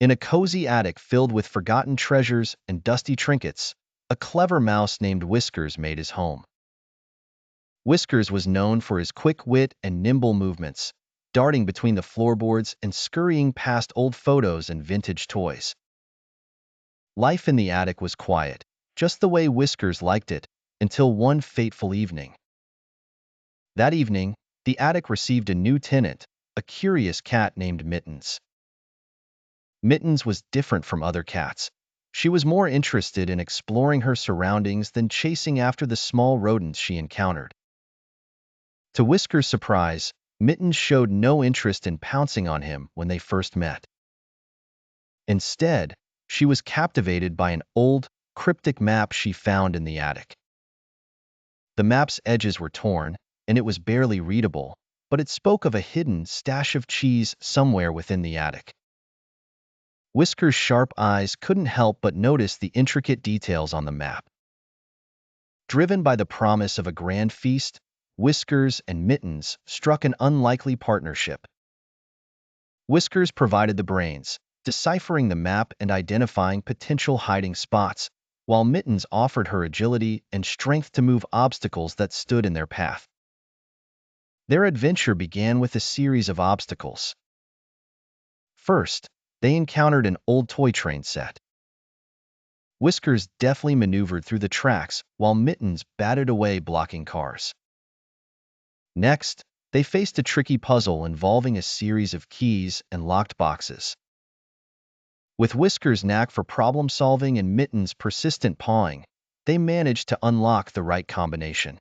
In a cozy attic filled with forgotten treasures and dusty trinkets, a clever mouse named Whiskers made his home. Whiskers was known for his quick wit and nimble movements, darting between the floorboards and scurrying past old photos and vintage toys. Life in the attic was quiet, just the way Whiskers liked it, until one fateful evening. That evening, the attic received a new tenant, a curious cat named Mittens. Mittens was different from other cats. She was more interested in exploring her surroundings than chasing after the small rodents she encountered. To Whiskers' surprise, Mittens showed no interest in pouncing on him when they first met. Instead, she was captivated by an old, cryptic map she found in the attic. The map's edges were torn, and it was barely readable, but it spoke of a hidden stash of cheese somewhere within the attic. Whiskers' sharp eyes couldn't help but notice the intricate details on the map. Driven by the promise of a grand feast, Whiskers and Mittens struck an unlikely partnership. Whiskers provided the brains, deciphering the map and identifying potential hiding spots, while Mittens offered her agility and strength to move obstacles that stood in their path. Their adventure began with a series of obstacles. First, they encountered an old toy train set. Whiskers deftly maneuvered through the tracks, while Mittens batted away blocking cars. Next, they faced a tricky puzzle involving a series of keys and locked boxes. With Whiskers' knack for problem-solving and Mittens' persistent pawing, they managed to unlock the right combination.